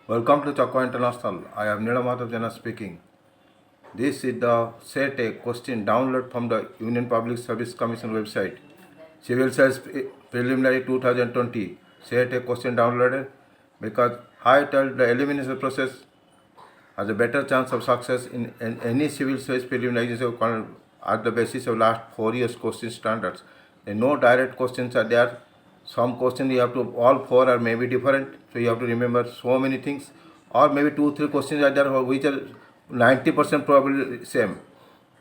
Welcome to Chakwa International. I am Nilamata Jana speaking. This is the set a question download from the Union Public Service Commission website. Civil Service Preliminary 2020. Set a question downloaded because I tell the elimination process has a better chance of success in any civil service preliminary exam at the basis of last 4 years question standards. No direct questions are there. Some questions you have to, all four are maybe different, so you have to remember so many things, or maybe 2-3 questions are there which are 90% probably same.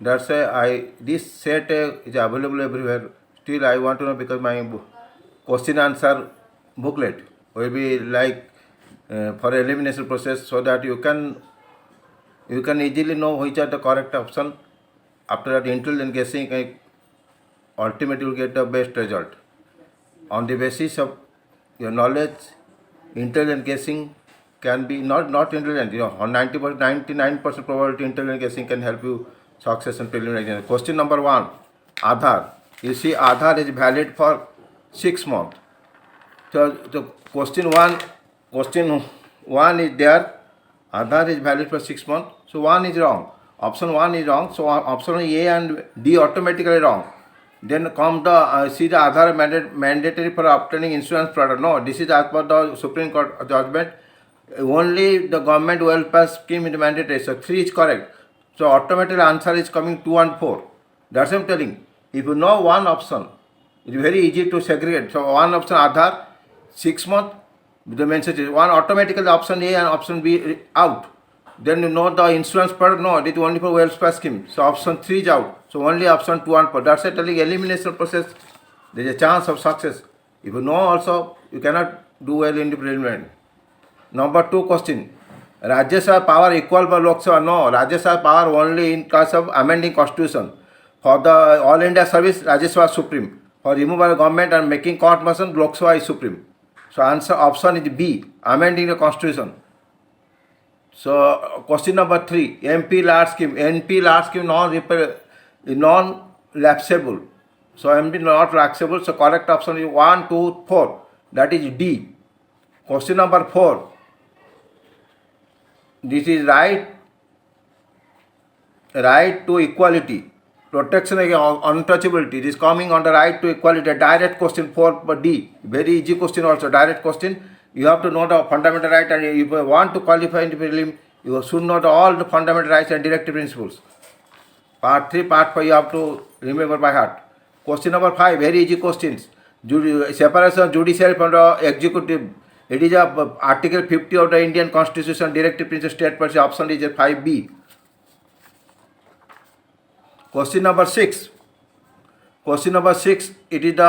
That's why this set is available everywhere. Still I want to know, because my question answer booklet will be like for elimination process, so that you can easily know which are the correct option. After that, intelligent guessing, ultimately you will get the best result. On the basis of your knowledge, intelligent guessing can be not intelligent. On 99% probability, intelligent guessing can help you success in preliminary exam. Question number 1, Aadhaar. You see, Aadhaar is valid for 6 months. So the question one is there. Aadhaar is valid for 6 months. So 1 is wrong. Option 1 is wrong. So option A and D automatically wrong. Then come the see the Aadhaar mandatory for obtaining insurance product. No, this is as per the Supreme Court judgment. Only the government welfare scheme is mandatory. So 3 is correct. So automatically answer is coming 2 and 4. That's what I'm telling. If you know one option, it's very easy to segregate. So one option Aadhaar, 6 months. The message is one automatically option A and option B out. Then you know the insurance product, no, it is only for welfare scheme. So option 3 is out. So only option 2 and 4. That's why telling elimination process, there is a chance of success. If you know also, you cannot do well in the preliminary. Number 2 question. Rajya Sabha power equal for Lok Sabha? No, Rajya Sabha power only in case of amending constitution. For the All India service, Rajya Sabha supreme. For removal of government and making court motion, Lok Sabha is supreme. So answer option is B, amending the constitution. So question number 3, MP large scheme. NP large scheme non-lapsable. So MP not lapsable. So correct option is 1, 2, 4. That is D. Question number 4. This is right to equality. Protection against untouchability. It is coming on the right to equality. Direct question 4 D. Very easy question also. Direct question. You have to know the fundamental right, and if you want to qualify in the prelim, you should know all the fundamental rights and directive principles. Part 3, part 5 you have to remember by heart. Question number 5, very easy questions. Separation of judiciary from the executive. It is Article 50 of the Indian Constitution, directive principle, state policy. Option is 5B. Question number 6. It is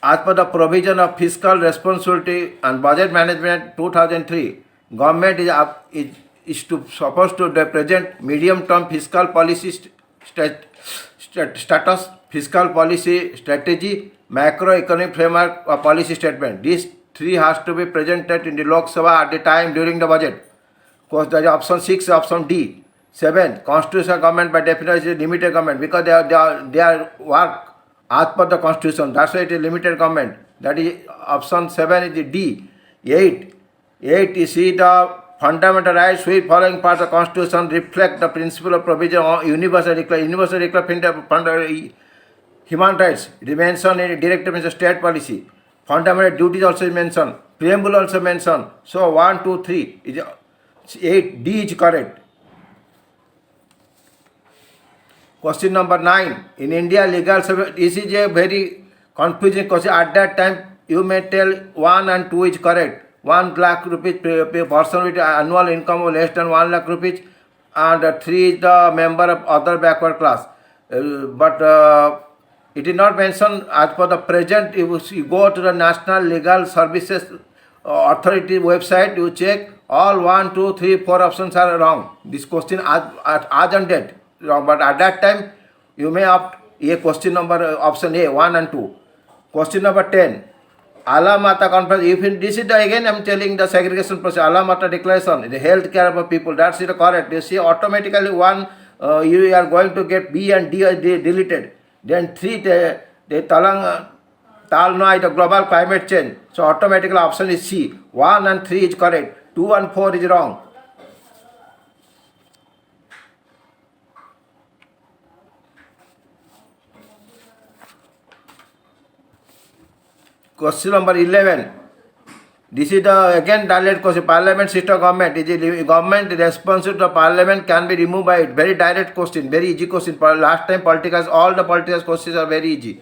as per the provision of fiscal responsibility and budget management 2003, government is supposed to represent medium-term fiscal policy status, fiscal policy strategy, macroeconomic framework or policy statement. These 3 has to be presented in the Lok Sabha at the time during the budget. That is option 6, option D. 7, constitutional government by definition is limited government, because they are work as per the constitution. That's why it is limited government. That is option 7 is D. 8, you see the fundamental rights which following part of the constitution reflect the principle of provision on universal human rights. It is mentioned in directive in state policy. Fundamental duties also is mentioned. Preamble also mentioned. So 1, 2, 3 is 8. D is correct. Question number 9. In India, legal service. This is a very confusing question. At that time, you may tell 1 and 2 is correct. 1 lakh rupees per person with annual income of less than 1 lakh rupees, and 3 is the member of other backward class. But it is not mentioned as per the present. If you go to the National Legal Services Authority website, you check all 1, 2, 3, 4 options are wrong. This question as on date wrong. But at that time, you may opt a question number option A, 1 and 2. Question number 10. Allah Mata conference. If this is the, again I am telling the segregation process. Allah Mata declaration, the health care of people. That's it correct. You see automatically 1 you are going to get B and D are deleted. Then 3 the Talnoy, the global climate change. So automatically option is C. 1 and 3 is correct. 2 2 and 4 is wrong. Question number 11. This is the again direct question. Parliament system of government. Is the government responsive to parliament can be removed by it? Very direct question, very easy question. Last time politicals, all the political questions are very easy.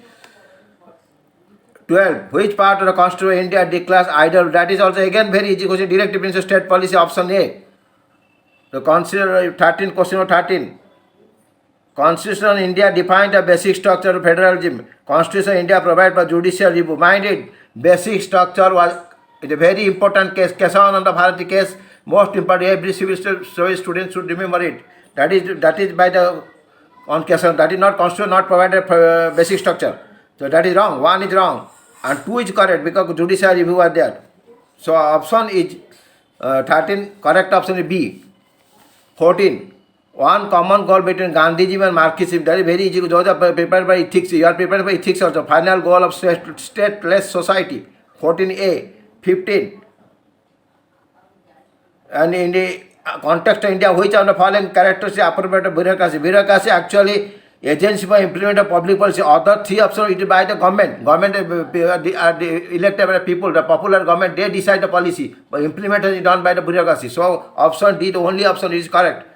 12. Which part of the Constitution of India declares idle? That is also again very easy question. Direct principle state policy, option A. The consider 13, question number 13. Constitution of India defined the basic structure of federalism. Constitution of India provides for judicial review. Mind it, basic structure was a very important case. Kesavananda Bharati case, most important. Every civil service student should remember it. That is by the on Kesavan. That is not Constitution, not provided for basic structure. So that is wrong. 1 is wrong. And 2 is correct because judicial review was there. So option is 13, correct option is B. 14. One common goal between Gandhiji and Marxism. That is very easy. Those are prepared by ethics. You are prepared by ethics also. Final goal of stateless society. 14A. 15. And in the context of India, which of the following characteristics are appropriate to bureaucracy? Bureaucracy actually agency for implement of public policy. Other 3 options it is by the government. Government are elected by the people. The popular government, they decide the policy. But implementation is done by the bureaucracy. So option D, the only option is correct.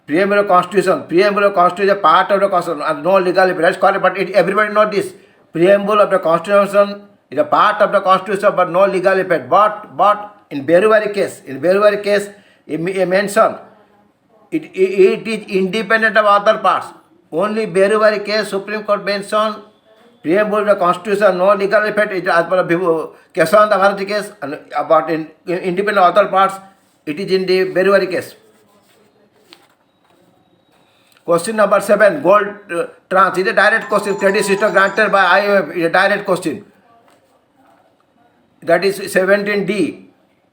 Preamble of Constitution. Preamble of Constitution is a part of the Constitution and no legal effect. That's correct, but everybody knows this. Preamble of the Constitution is a part of the Constitution but no legal effect. But in Beruvari case, it mentioned it is independent of other parts. Only Beruvari case, Supreme Court mentioned preamble of the Constitution, no legal effect. It is as per Kesavananda Bharati case, and about in independent of other parts, it is in the Beruvari case. Question number 7, gold tranche is a direct question. Credit system granted by IMF is a direct question. That is 17D.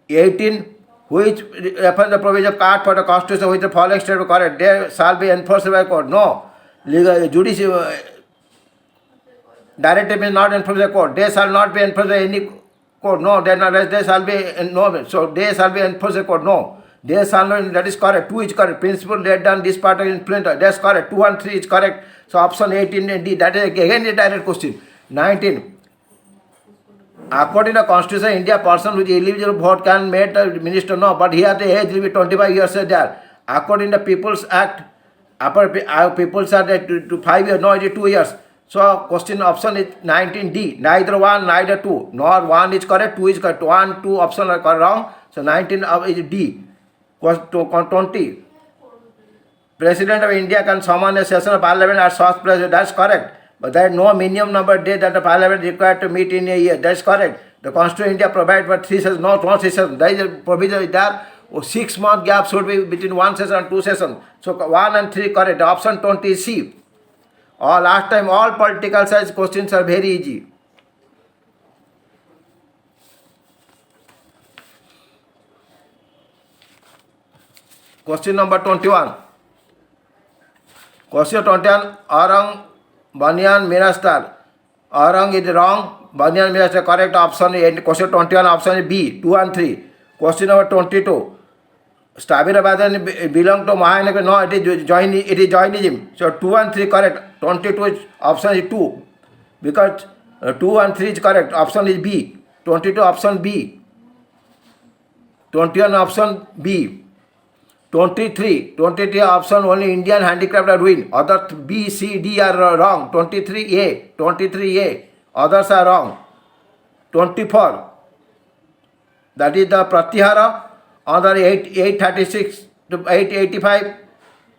18, which refers the provision of card for the Constitution which the following state were correct. They shall be enforced by court. No. Legal judicial directive is not enforced by court. They shall not be enforced by any court. No. They shall be no. So they shall be enforced by court. No. They shall not. That is correct. 2 is correct. Principle laid down this part of implementation. That's correct. 2 and 3 is correct. So option 18 and D. That is again a direct question. 19. According to the Constitution of India, person with eligible vote can make the minister. No, but here the age limit 25 years is there. According to the People's Act, People's Act to 5 years, no, it is 2 years. So question option is 19D. Neither 1, neither 2. Nor 1 is correct, 2 is correct. 1, 2 option are wrong. So 19 is D. 20. President of India can summon a session of Parliament as such president. That's correct. But there is no minimum number of days that the Parliament is required to meet in a year. That's correct. The Constitution of India provides for 3 sessions, not 1 session. There is a provision there. 6 month gap should be between 1 session and 2 sessions. So 1 and 3 correct. Option 20 is C. Last time all political science questions are very easy. Question number 21. Question 21. Aurang Banyan Mirastar. Aurang is wrong. Banyan Mirastar correct option is question 21 option is B. 2 and 3. Question number 22. Stabirabadan belong to Mahayana. No, it is Jainism. So 2 and 3 correct. 22 is option is 2. Because 2 and 3 is correct. Option is B. 22 option B. 21 option B. 23 option only Indian handicraft are ruined. Other B, C, D are wrong. 23A. Others are wrong. 24. That is the Pratyahara. Other 836 to 885.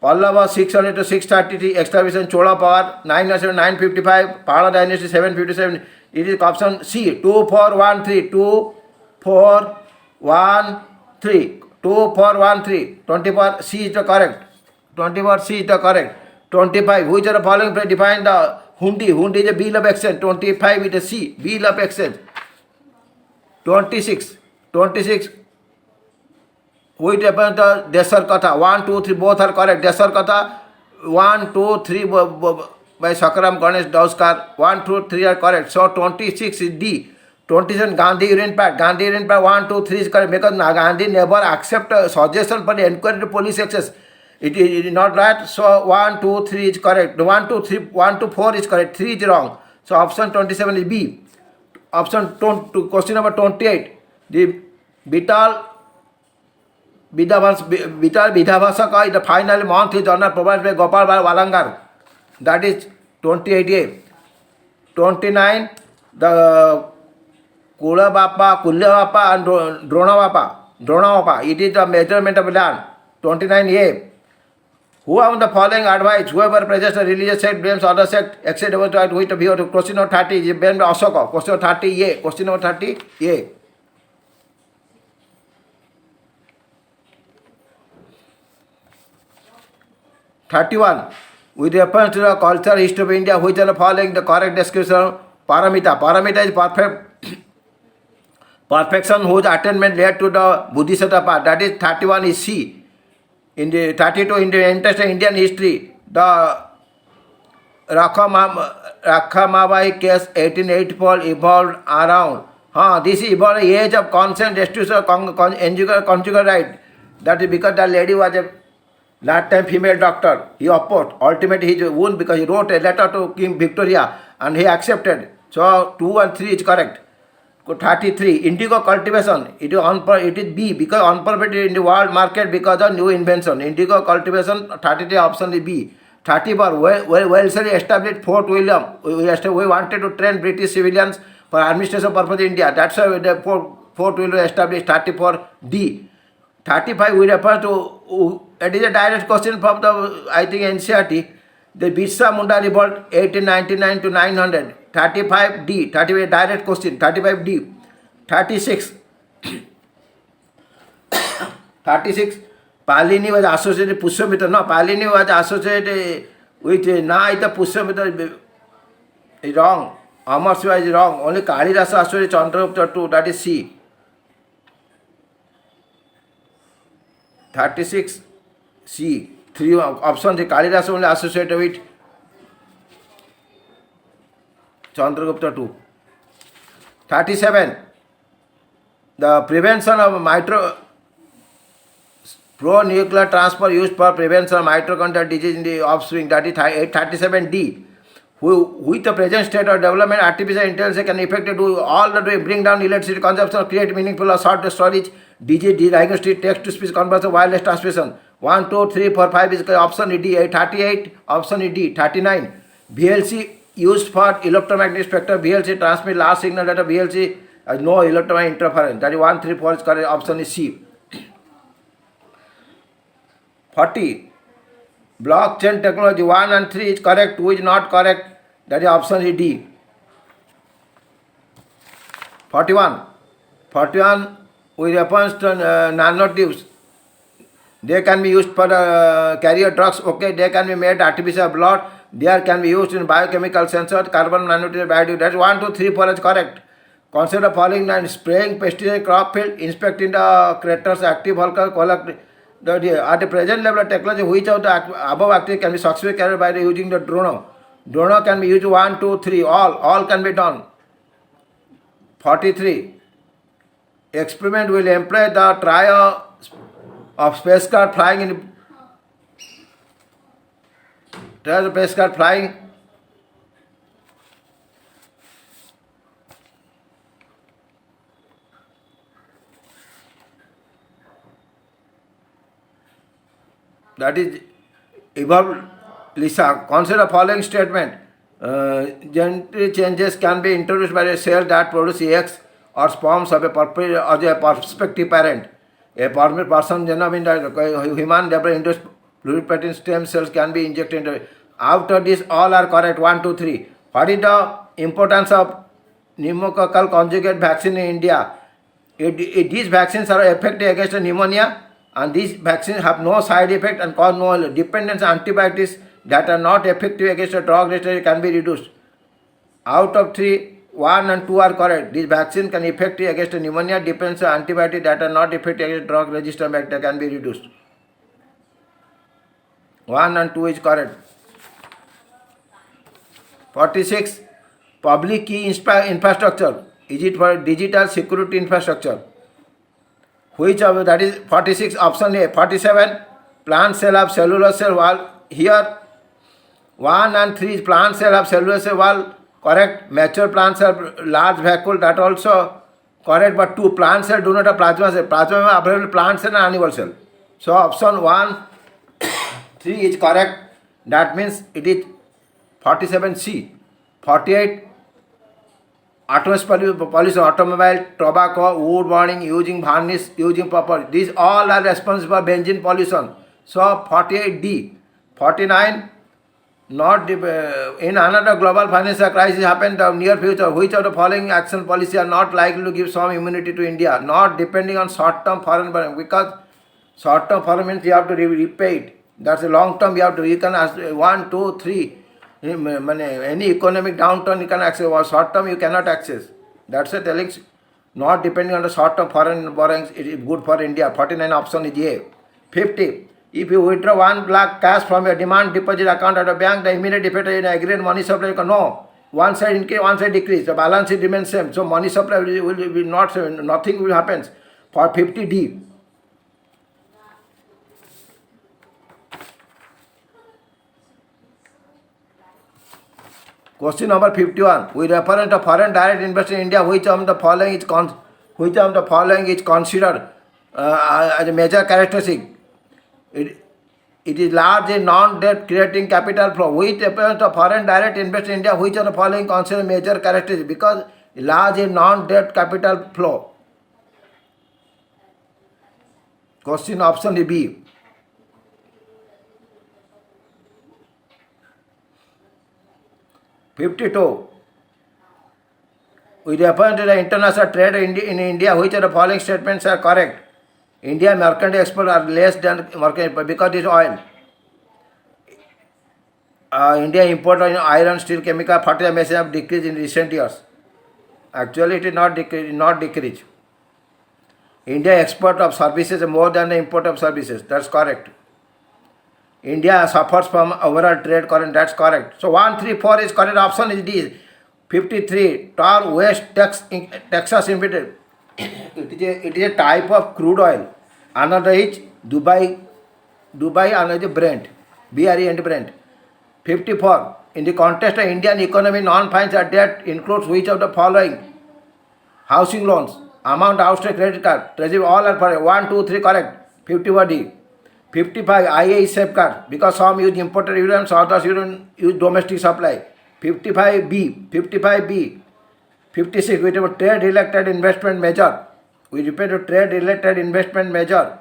Pallava 600 to 633. Excavation Chola power 907 955. Pala dynasty 757. It is option C. 2, 4, 1, 3. 2, 4, 1, 3. 2, 4, 1, 3. 24 C is the correct. 24 C is the correct. 25. Which are the following define the hundi? Hundi is a bill of exchange. 25 is a C. Bill of exchange. 26. Which happens the Desar Katha? 1, 2, 3 both are correct. Desar Katha 1, 2, 3 by Sakaram Ganesh Dauskar. 1, 2, 3 are correct. So 26 is D. 27 Gandhi urine pad. Gandhi urine pad 1, 2, 3 is correct because Gandhi never accept a suggestion for the inquiry to police access. It is not right. So 1, 2, 3 is correct. 1, 2, 3, 1 to 4 is correct. 3 is wrong. So option 27 is B. Option question number 28. The Vital Vidhavasaka is the final monthly journal provided by Gopal Bhai Walangar. That is 28A. 29. The Kula Bappa and Dronavapa. It is the measurement of land. 29A. Who among the following advice, whoever presents a religious sect blames other sect, except with a view to question number 30 is blamed by Ashoka. Question number 30A. Question number 30A. 31. With reference to the cultural history of India, which are the following the correct description of Paramita? Paramita is perfection whose attainment led to the Bodhisattva path. That is 31 is C. In the 32, in the interest of Indian history, the Rakhamabai case 1884 evolved around. This evolved the age of consent, restitution, conjugal right. That is because the lady was a that time female doctor. He opposed. Ultimately he won because he wrote a letter to King Victoria and he accepted. So 2 and 3 is correct. 33. Indigo cultivation. It is B because unpermitted in the world market because of new invention. Indigo cultivation. 33 option is B. 34. Wellesley established Fort William. We wanted to train British civilians for administration purpose in India. That's why the Fort William established. 34 D. 35 we refer to. It is a direct question from the NCERT. The Birsa Munda revolt 1899 to 900. 35 D. 35 direct question. 35 D. 36. 36. Palini was associated with Pushyamitra. No, Palini was associated with Pushyamitra is wrong. Amarasya is wrong. Only Kalidasa associated with Chandragupta too. That is C. 36 C. 3 options. Kalidasa only associated with Chandragupta too. 37. The prevention of pro-nuclear transfer used for prevention of mitochondrial disease in the offspring. That is 37 D. With the present state of development, artificial intelligence can effectively do all the way, bring down electricity consumption, create meaningful or short storage, disease diagnostic, text-to-speech conversion, wireless transmission. 1, 2, 3, 4, 5 is option D. 38 option is D. 39. VLC used for electromagnetic spectrum. VLC transmit large signal data. VLC has no electromagnetic interference. That is 1, 3, 4 is correct. Option is C. 40. Blockchain technology 1 and 3 is correct. 2 is not correct. That is option is D. 41. 41 with reference to nanotubes. They can be used for carrier drugs. Okay, they can be made artificial blood. They can be used in biochemical sensors, carbon nanotubes, biotube. That's 1, 2, 3, 4 is correct. Consider following and spraying pesticide crop field, inspecting the craters, active volcano, collect. At the present level of technology, which of the above activities can be successfully carried by using the drone? Drone can be used 1, 2, 3, all can be done. 43. Experiment will employ the trial of spacecraft flying in trial of spacecraft flying that is evolved. Lisa, consider following statement. Genetic changes can be introduced by a cell that produces eggs or sperms of a prospective parent. A person genome in the human development pluripotent stem cells can be injected into it. After this, all are correct. 1, 2, 3. What is the importance of pneumococcal conjugate vaccine in India? These vaccines are effective against pneumonia, and these vaccines have no side effect and cause no dependence on antibiotics that are not effective against a drug resistance can be reduced. Out of 3, 1 and 2 are correct. This vaccine can effective against pneumonia, depends on antibiotics that are not effective against drug resistant bacteria can be reduced. 1 and 2 is correct. 46. Public key infrastructure. Is it for digital security infrastructure? Which of that is 46 option A. 47 plant cell of cellular cell wall. Here 1 and 3 is plant cell of cellular cell wall, correct. Mature plant cell large vacuole, that also correct, but 2 plant cell do not have plasma cell. Plasma available plant cell and animal cell. So option 1, 3 is correct. That means it is 47C. 48 atmosphere pollution, automobile, tobacco, wood burning, using varnish, using proper. These all are responsible for benzene pollution. So 48D. 49, not in another global financial crisis happen in the near future. Which of the following action policy are not likely to give some immunity to India? Not depending on short-term foreign borrowing, because short-term foreign means you have to repay it. That's a long-term. You can ask 1, 2, 3. Any economic downturn you can access, or short term you cannot access. That's a telling. Not depending on the short term foreign borrowings, it is good for India. 49 option is A. 50. If you withdraw 1 lakh cash from your demand deposit account at a bank, the immediate effect is aggregate money supply. No, one side increase, one side decrease. The balance sheet remains same. So money supply will not, nothing will happen. For 50D. Question number 51. With reference to foreign direct investment in India, which of the following is considered as a major characteristic? It is large in non-debt creating capital flow. With reference to foreign direct investment in India, which of the following considered major characteristic? Because large in non-debt capital flow. Question option is B. 52. With reference to the international trade in India, which of the following statements are correct? India mercantile exports are less than mercantile because it is oil. India import of iron, steel, chemical, fertilizer may have decreased in recent years. Actually, it is not decrease. India export of services is more than the import of services. That's correct. India suffers from overall trade current. That's correct. So 1, 3, 4 is correct. Option is D. 53. Tar West Texas Limited. It is a type of crude oil. Another is Dubai. Another is Brent. BRE and Brent. 54. In the context of Indian economy, non-financial debt includes which of the following? Housing loans, amount outstanding credit card, treasury, all are correct. 1, 2, 3 correct. 51D. 55. IA is safeguard because some use imported uranium, others use domestic supply. 55B. 55B. 56. We have a trade-related investment measure. We repeat a trade-related investment measure.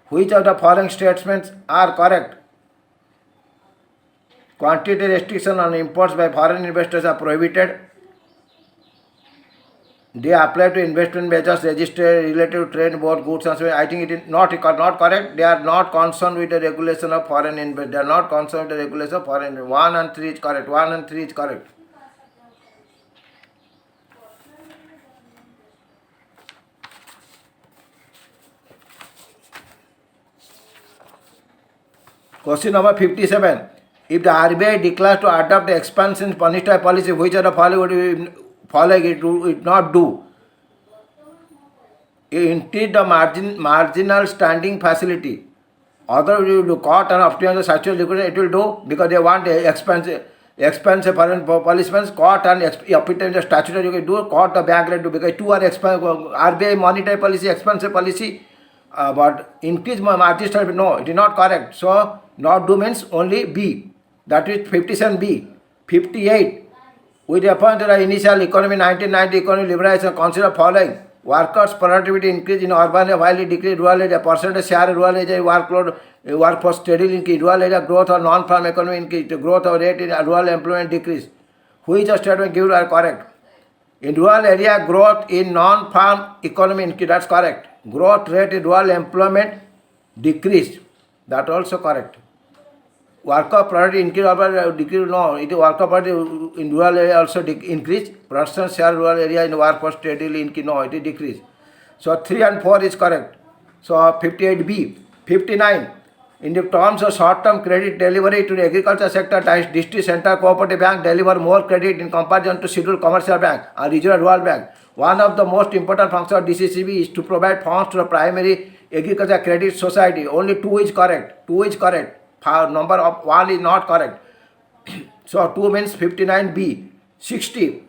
Which of the following statements are correct? Quantity restriction on imports by foreign investors are prohibited. They apply to investment measures registered related to trade both goods and services. I think it is not correct. They are not concerned with the regulation of foreign investment. They are not concerned with the regulation of foreign investment. 1 and 3 is correct. 1 and 3 is correct. Question number 57. If the RBI declares to adopt the expansion monetary policy, which of the following it would not do? Increase the marginal standing facility. Other will do court and optimize the statutory liquidity. It will do because they want expensive foreign policemen. Court and optimize the statutory you can do. Court the bank rate do because two are RBI monetary policy, expensive policy. But increase margin standing, no, it is not correct. So not do means only B. That is 57B. 58. With reference to the initial economy, 1990 economy liberalization, consider following. Workers' productivity increase in urban area while it decrease rural area. Percentage share rural area workload, workforce steadily increase. Rural area growth or non-farm economy increase. The growth of rate in rural employment decrease. Which statement given are correct? In rural area, growth in non-farm economy increase. That's correct. Growth rate in rural employment decreased. That also correct. Worker productivity increase or decrease? No, it is worker productivity in rural area also increase. Percent share rural area in workforce steadily increase. No, it is decrease. So 3 and 4 is correct. So 58B. 59. In the terms of short-term credit delivery to the agriculture sector, district center cooperative bank deliver more credit in comparison to scheduled commercial bank or regional rural bank. One of the most important functions of DCCB is to provide funds to the primary agriculture credit society. Only 2 is correct. 2 is correct. Number of 1 is not correct. So 2 means 59B. 60.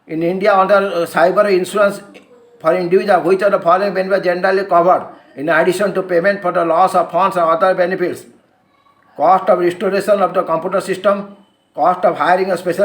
In India, under cyber insurance for individual, which of the following benefits generally covered? In addition to payment for the loss of funds and other benefits, cost of restoration of the computer system, cost of hiring a special